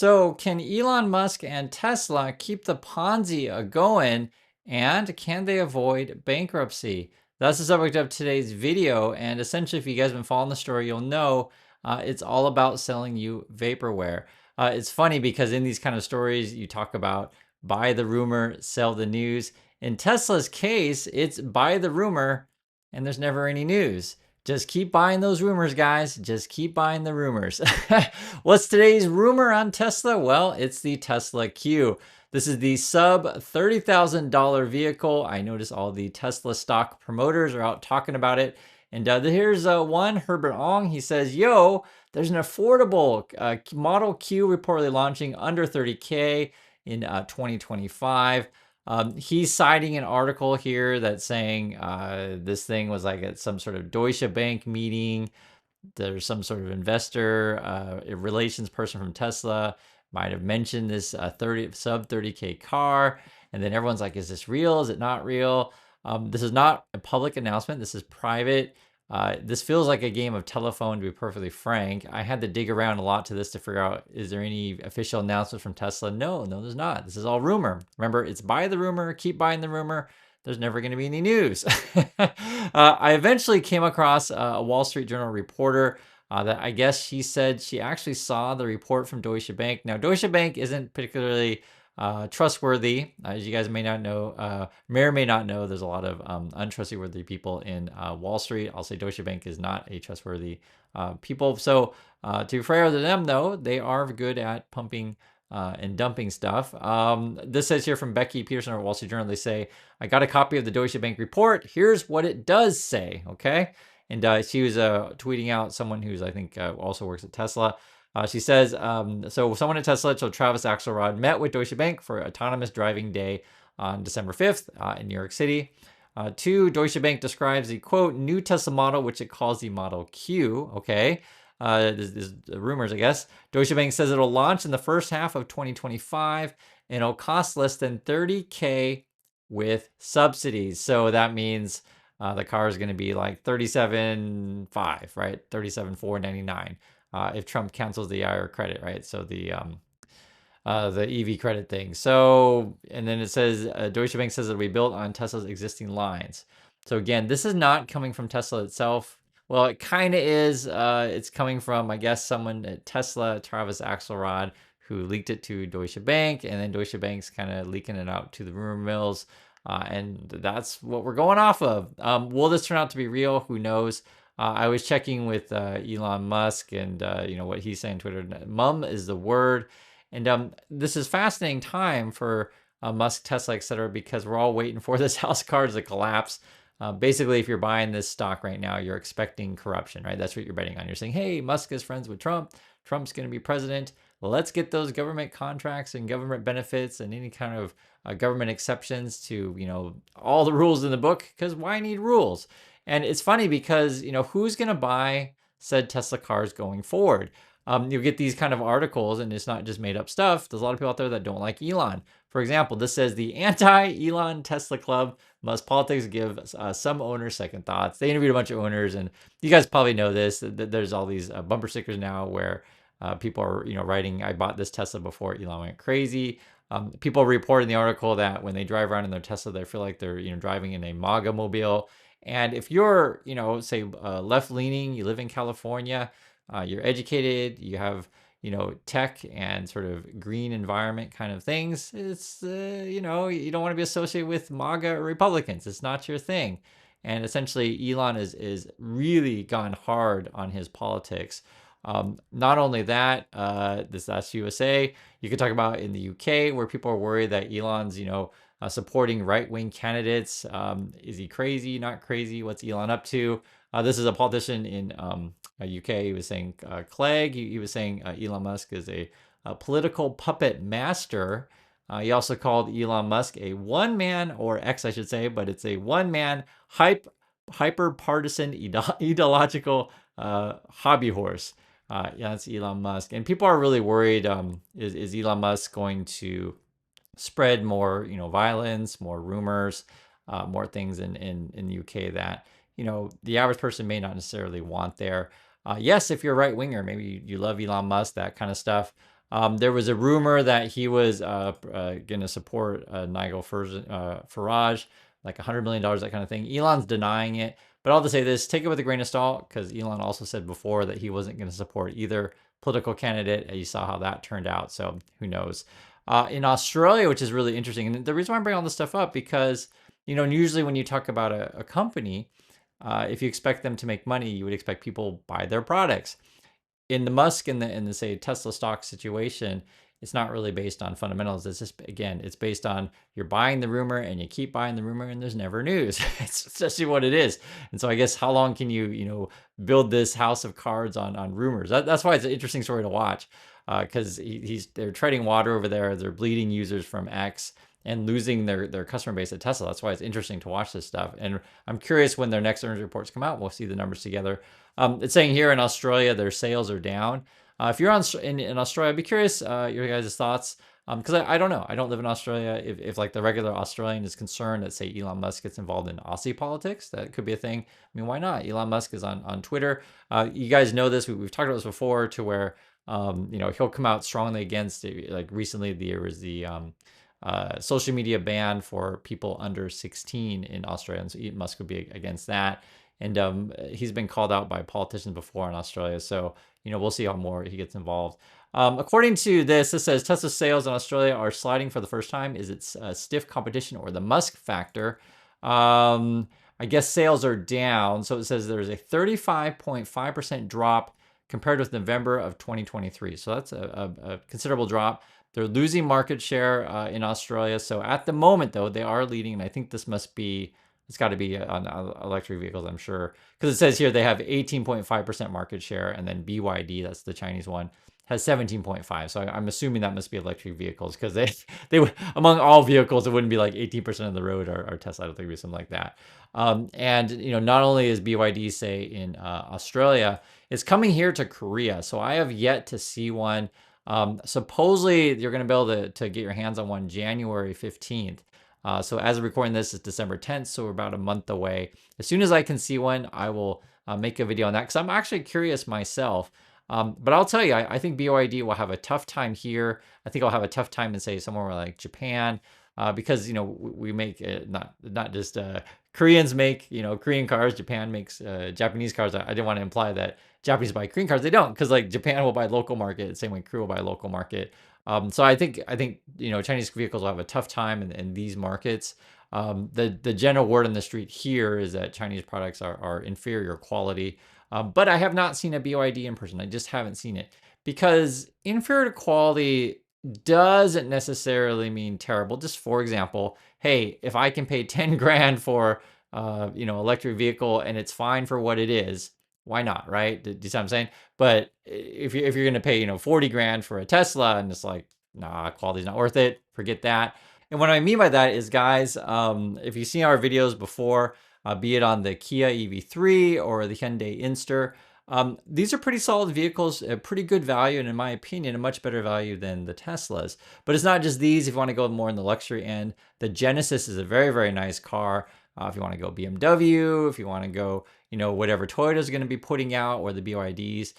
So can Elon Musk and Tesla keep the Ponzi going, and can they avoid bankruptcy? That's the subject of today's video, and essentially if you guys have been following the story, you'll know it's all about selling you vaporware. It's funny because in these kind of stories, you talk about buy the rumor, sell the news. In Tesla's case, it's buy the rumor, and there's never any news. Just keep buying those rumors, guys. Just keep buying the rumors. What's today's rumor on Tesla? Well, it's the Tesla Q. This is the sub $30,000 vehicle. I notice all the Tesla stock promoters are out talking about it. And here's one, Herbert Ong. He says, yo, there's an affordable Model Q reportedly launching under 30K in 2025. He's citing an article here that's saying this thing was like at some sort of Deutsche Bank meeting. There's some sort of investor relations person from Tesla might have mentioned this sub 30K car, and then everyone's like, is this real? Is it not real? This is not a public announcement. This is private. This feels like a game of telephone, to be perfectly frank. I had to dig around a lot to this to figure out, is there any official announcement from Tesla? No, there's not. This is all rumor. Remember, it's buy the rumor, keep buying the rumor. There's never going to be any news. I eventually came across a Wall Street Journal reporter that I guess she said she actually saw the report from Deutsche Bank. Now, Deutsche Bank isn't particularly trustworthy. As you guys may not know, may or may not know, there's a lot of untrustworthy people in Wall Street. I'll say Deutsche Bank is not a trustworthy people. So to be fair to them, though, they are good at pumping and dumping stuff. This says here from Becky Peterson at Wall Street Journal, they say, I got a copy of the Deutsche Bank report. Here's what it does say, okay? And she was tweeting out someone who's, I think, also works at Tesla. She says, so someone at Tesla, so Travis Axelrod, met with Deutsche Bank for Autonomous Driving Day on December 5th in New York City. Two, Deutsche Bank describes the, quote, new Tesla model, which it calls the Model Q, okay? There's rumors, I guess. Deutsche Bank says it'll launch in the first half of 2025, and it'll cost less than 30K with subsidies. So that means the car is going to be like 37.5, right? 37,499 if Trump cancels the IRA credit, right? So the EV credit thing. So, and then it says Deutsche Bank says it'll be built on Tesla's existing lines. So again, this is not coming from Tesla itself. Well, it kind of is. It's coming from, I guess, someone at Tesla, Travis Axelrod, who leaked it to Deutsche Bank, and then Deutsche Bank's kind of leaking it out to the rumor mills. And that's what we're going off of. Will this turn out to be real? Who knows? I was checking with Elon Musk and what he's saying on Twitter. Mum is the word. And this is fascinating time for Musk, Tesla, etc., because we're all waiting for this house cards to collapse. Basically, if you're buying this stock right now, you're expecting corruption, right? That's what you're betting on. You're saying, hey, Musk is friends with Trump. Trump's going to be president. Let's get those government contracts and government benefits and any kind of government exceptions to, all the rules in the book, because why need rules? And it's funny because, who's going to buy said Tesla cars going forward? You'll get these kind of articles, and it's not just made up stuff. There's a lot of people out there that don't like Elon. For example, this says the anti-Elon Tesla Club must politics give some owners second thoughts. They interviewed a bunch of owners, and you guys probably know this. There's all these bumper stickers now where people are, writing, I bought this Tesla before Elon went crazy. People report in the article that when they drive around in their Tesla, they feel like they're, driving in a MAGA mobile. And if you're, say left-leaning, you live in California, you're educated, you have, tech and sort of green environment kind of things, it's, you don't want to be associated with MAGA or Republicans. It's not your thing. And essentially, Elon is really gone hard on his politics. Not only that, that's USA. You could talk about in the UK where people are worried that Elon's, supporting right-wing candidates. Is he crazy? Not crazy? What's Elon up to? This is a politician in UK. He was saying Clegg. He was saying Elon Musk is a political puppet master. He also called Elon Musk a one-man, or X I should say, but it's a one-man hyper-partisan ideological hobby horse. That's Elon Musk. And people are really worried, is Elon Musk going to spread more, violence, more rumors, more things in the UK that, the average person may not necessarily want there. Yes, if you're a right winger, maybe you love Elon Musk, that kind of stuff. There was a rumor that he was going to support Nigel Farage, like $100 million, that kind of thing. Elon's denying it. But I'll just say this, take it with a grain of salt, because Elon also said before that he wasn't going to support either political candidate. And you saw how that turned out. So who knows? In Australia, which is really interesting. And the reason why I'm bringing all this stuff up, because, usually when you talk about a company, if you expect them to make money, you would expect people buy their products. In the Musk and the say Tesla stock situation, it's not really based on fundamentals. It's just, again, it's based on you're buying the rumor and you keep buying the rumor and there's never news. It's essentially what it is. And so I guess how long can you build this house of cards on rumors? That's why it's an interesting story to watch, because they're treading water over there. They're bleeding users from X and losing their customer base at Tesla. That's why it's interesting to watch this stuff. And I'm curious when their next earnings reports come out. We'll see the numbers together. It's saying here in Australia, their sales are down. If you're in Australia, I'd be curious your guys' thoughts. Because I don't know. I don't live in Australia. If like the regular Australian is concerned that, say, Elon Musk gets involved in Aussie politics, that could be a thing. I mean, why not? Elon Musk is on Twitter. You guys know this. We've talked about this before, to where he'll come out strongly against it. Like recently, there was the social media ban for people under 16 in Australia, and so Musk would be against that. And he's been called out by politicians before in Australia. So, we'll see how more he gets involved. According to this, it says Tesla sales in Australia are sliding for the first time. Is it stiff competition or the Musk factor? I guess sales are down. So it says there's a 35.5% drop compared with November of 2023. So that's a considerable drop. They're losing market share in Australia. So at the moment, though, they are leading. And I think this must be, it's got to be on electric vehicles, I'm sure. Because it says here they have 18.5% market share. And then BYD, that's the Chinese one, has 17.5. So I'm assuming that must be electric vehicles, because they among all vehicles, it wouldn't be like 18% of the road are Tesla. I don't think it would be something like that. And not only is BYD, say, in Australia, it's coming here to Korea. So I have yet to see one. Supposedly you're going to be able to get your hands on one January 15th. So as of recording this, it's December 10th. So we're about a month away. As soon as I can see one, I will make a video on that, because I'm actually curious myself. But I'll tell you, I think BYD will have a tough time here. I think I'll have a tough time in, say, somewhere like Japan, because we make not just Koreans make Korean cars. Japan makes Japanese cars. I didn't want to imply that Japanese buy Korean cars. They don't, because like Japan will buy local market the same way Korea will buy local market. So I think Chinese vehicles will have a tough time in these markets. The general word on the street here is that Chinese products are inferior quality. But I have not seen a BYD in person. I just haven't seen it, because inferior quality doesn't necessarily mean terrible. Just for example, hey, if I can pay 10 grand for electric vehicle and it's fine for what it is, why not, right? Do you see what I'm saying? But if you're gonna pay 40 grand for a Tesla and it's like, nah, quality's not worth it, forget that. And what I mean by that is, guys, if you've seen our videos before, be it on the Kia EV3 or the Hyundai Inster, these are pretty solid vehicles, a pretty good value, and in my opinion, a much better value than the Teslas. But it's not just these. If you want to go more in the luxury end, the Genesis is a very, very nice car. If you want to go BMW, if you want to go, whatever Toyota's going to be putting out, or the BYDs,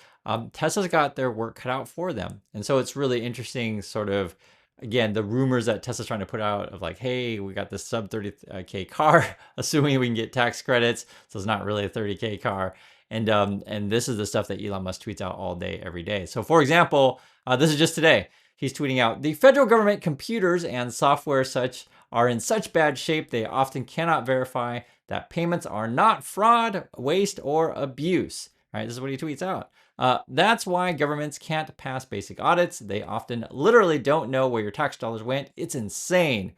Tesla's got their work cut out for them. And so it's really interesting, sort of, again, the rumors that Tesla's trying to put out of like, hey, we got this sub 30K car, assuming we can get tax credits. So it's not really a 30K car. And this is the stuff that Elon Musk tweets out all day, every day. So for example, this is just today. He's tweeting out, the federal government computers and software such are in such bad shape, they often cannot verify that payments are not fraud, waste, or abuse. Right? This is what he tweets out. That's why governments can't pass basic audits. They often literally don't know where your tax dollars went. It's insane.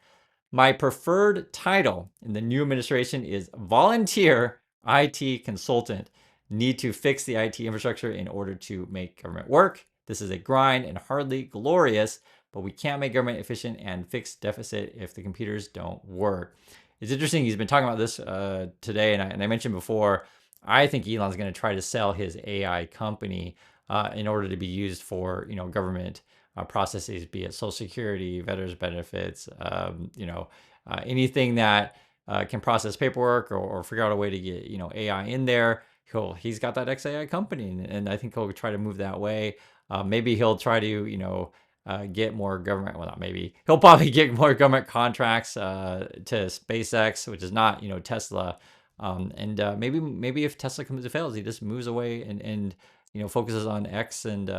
My preferred title in the new administration is volunteer IT consultant. Need to fix the IT infrastructure in order to make government work. This is a grind and hardly glorious, but we can't make government efficient and fix deficit if the computers don't work. It's interesting. He's been talking about this today, and I mentioned before, I think Elon's going to try to sell his AI company in order to be used for government processes, be it Social Security, veterans benefits, anything that can process paperwork or figure out a way to get AI in there. He's got that XAI company, and I think he'll try to move that way. Maybe he'll try to get more government, well, not maybe, he'll probably get more government contracts to SpaceX, which is not, Tesla. And maybe if Tesla comes to fails, he just moves away and focuses on X and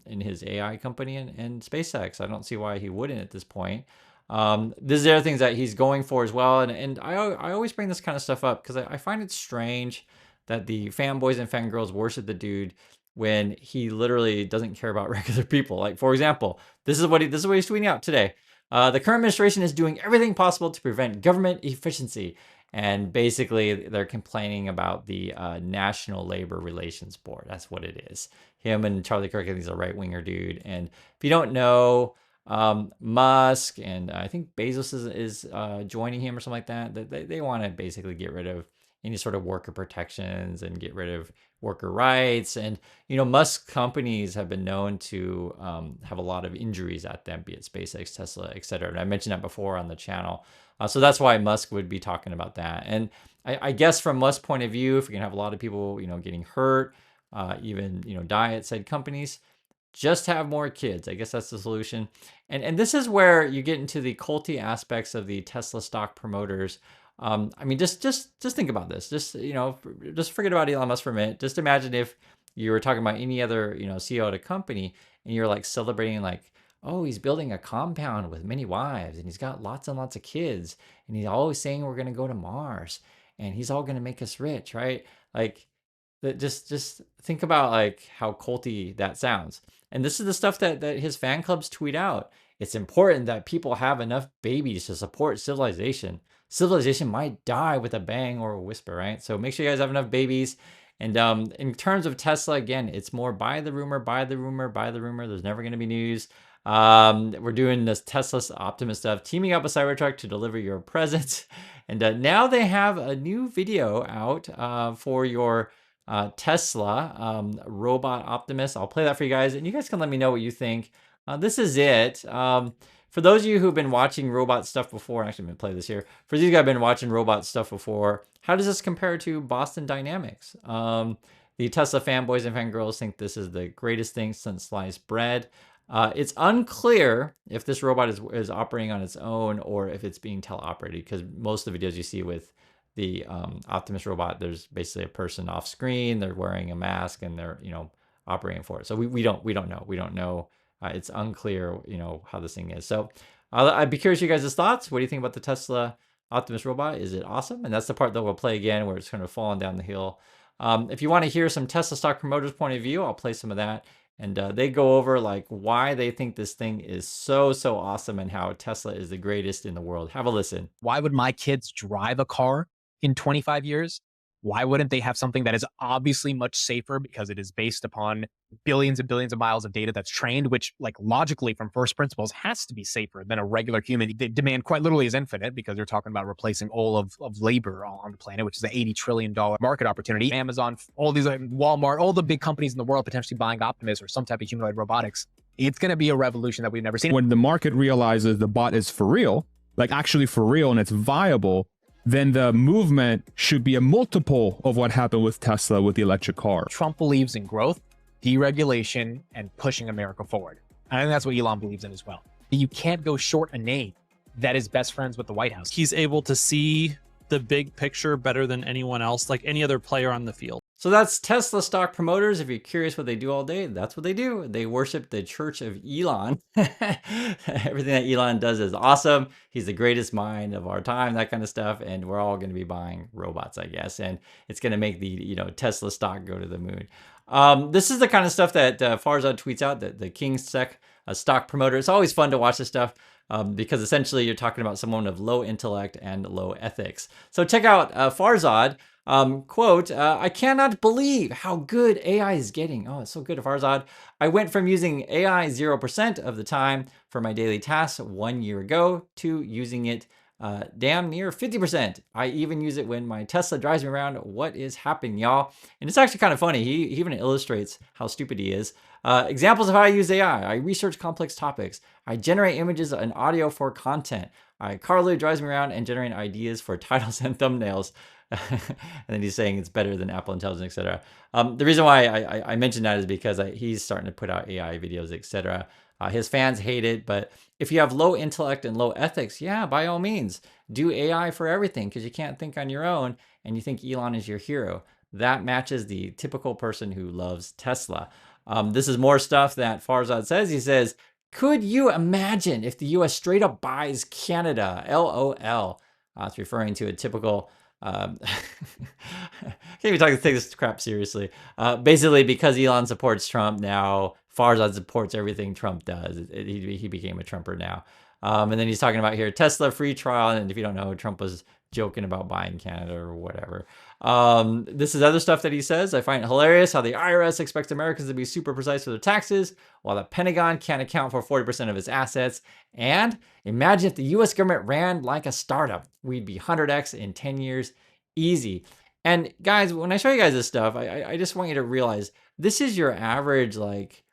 in his AI company and SpaceX. I don't see why he wouldn't at this point. There's the other things that he's going for as well. And I always bring this kind of stuff up because I find it strange that the fanboys and fangirls worship the dude when he literally doesn't care about regular people. Like, for example, this is what he's tweeting out today. The current administration is doing everything possible to prevent government efficiency. And basically, they're complaining about the National Labor Relations Board. That's what it is. Him and Charlie Kirk, he's a right-winger dude. And if you don't know, Musk and I think Bezos is joining him or something like that. They want to basically get rid of any sort of worker protections and get rid of worker rights. And, Musk companies have been known to have a lot of injuries at them, be it SpaceX, Tesla, etc. And I mentioned that before on the channel. So that's why Musk would be talking about that. And I guess from Musk's point of view, if you're going to have a lot of people, getting hurt, even, die at said companies, just have more kids. I guess that's the solution. And this is where you get into the culty aspects of the Tesla stock promoters. I mean, just think about this. Just forget about Elon Musk for a minute. Just imagine if you were talking about any other, CEO at a company and you're like celebrating like, oh, he's building a compound with many wives and he's got lots and lots of kids and he's always saying we're going to go to Mars and he's all going to make us rich, right? Like, just think about like how culty that sounds. And this is the stuff that his fan clubs tweet out. It's important that people have enough babies to support civilization. Civilization might die with a bang or a whisper, right? So make sure you guys have enough babies. And in terms of Tesla, again, it's more buy the rumor, buy the rumor, buy the rumor. There's never going to be news. We're doing this Tesla Optimus stuff, teaming up with Cybertruck to deliver your presents. And now they have a new video out for your Tesla robot Optimus. I'll play that for you guys, and you guys can let me know what you think. This is it. For those of you who've been watching robot stuff before, actually, I'm going to play this here. For these of you who have been watching robot stuff before, how does this compare to Boston Dynamics? The Tesla fanboys and fangirls think this is the greatest thing since sliced bread. It's unclear if this robot is operating on its own or if it's being teleoperated, because most of the videos you see with the Optimus robot, there's basically a person off screen, they're wearing a mask and they're, operating for it. So we don't know. It's unclear, how this thing is. So I'd be curious your guys' thoughts. What do you think about the Tesla Optimus robot? Is it awesome? And that's the part that we'll play again where it's kind of falling down the hill. If you want to hear some Tesla stock promoters' point of view, I'll play some of that. And they go over like why they think this thing is so awesome and how Tesla is the greatest in the world. Have a listen. Why would my kids drive a car in 25 years? Why wouldn't they have something that is obviously much safer because it is based upon billions and billions of miles of data that's trained, which like logically from first principles has to be safer than a regular human. The demand quite literally is infinite because you're talking about replacing all of labor on the planet, which is an $80 trillion market opportunity. Amazon, all these, Walmart, all the big companies in the world potentially buying Optimus or some type of humanoid robotics. It's going to be a revolution that we've never seen. When the market realizes the bot is for real, like actually for real and it's viable, then the movement should be a multiple of what happened with Tesla with the electric car. Trump believes in growth, deregulation, and pushing America forward. I think that's what Elon believes in as well. You can't go short a name that is best friends with the White House. He's able to see the big picture better than anyone else, like any other player on the field. So that's Tesla stock promoters. If you're curious what they do all day, that's what they do. They worship the church of Elon. Everything that Elon does is awesome. He's the greatest mind of our time, that kind of stuff. And we're all going to be buying robots, I guess. And it's going to make the Tesla stock go to the moon. This is the kind of stuff that Farzad tweets out, that the King stock promoter. It's always fun to watch this stuff. Because essentially you're talking about someone of low intellect and low ethics. So check out Farzad. Quote, I cannot believe how good AI is getting. Oh, it's so good, Farzad. I went from using AI 0% of the time for my daily tasks 1 year ago to using it damn near 50%. I even use it when my Tesla drives me around. What is happening, y'all? And it's actually kind of funny. He even illustrates how stupid he is. Examples of how I use AI. I research complex topics. I generate images and audio for content. Carly drives me around and generate ideas for titles and thumbnails. And then he's saying it's better than Apple Intelligence, etc. The reason why I mentioned that is because he's starting to put out AI videos, etc. His fans hate it, but if you have low intellect and low ethics, yeah, by all means, do AI for everything because you can't think on your own and you think Elon is your hero. That matches the typical person who loves Tesla. This is more stuff that Farzad says. He says, could you imagine if the US straight up buys Canada? LOL. It's referring to a typical. Can't even take this crap seriously. Basically, because Elon supports Trump now, Farzad supports everything Trump does. He became a Trumper now. And then he's talking about here Tesla free trial. And if you don't know, Trump was joking about buying Canada or whatever. This is other stuff that he says. I find it hilarious how the IRS expects Americans to be super precise with their taxes, while the Pentagon can't account for 40% of its assets. And imagine if the US government ran like a startup. We'd be 100x in 10 years, easy. And guys, when I show you guys this stuff, I just want you to realize this is your average like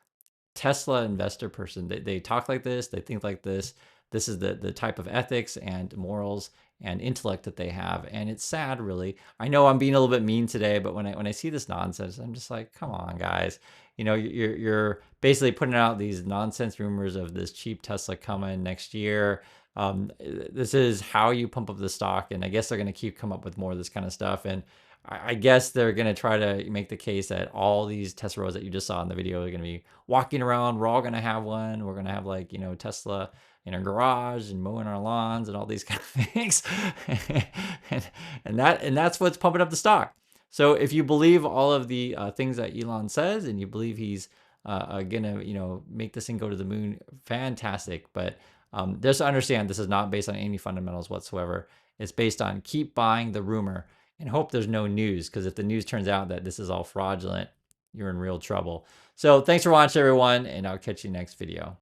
Tesla investor person. They talk like this, they think like this. This is the type of ethics and morals and intellect that they have. And it's sad, really. I know I'm being a little bit mean today, but when I see this nonsense, I'm just like, come on, guys. You know, you're basically putting out these nonsense rumors of this cheap Tesla coming next year. This is how you pump up the stock, and I guess they're going to keep come up with more of this kind of stuff. And I guess they're going to try to make the case that all these Tesla rows that you just saw in the video are going to be walking around. We're all going to have one. We're going to have like, you know, Tesla in our garage and mowing our lawns and all these kind of things. and that's what's pumping up the stock. So if you believe all of the things that Elon says and you believe he's gonna, you know, make this thing go to the moon, fantastic. But just understand this is not based on any fundamentals whatsoever. It's based on keep buying the rumor and hope there's no news, because if the news turns out that this is all fraudulent, you're in real trouble. So thanks for watching, everyone, and I'll catch you next video.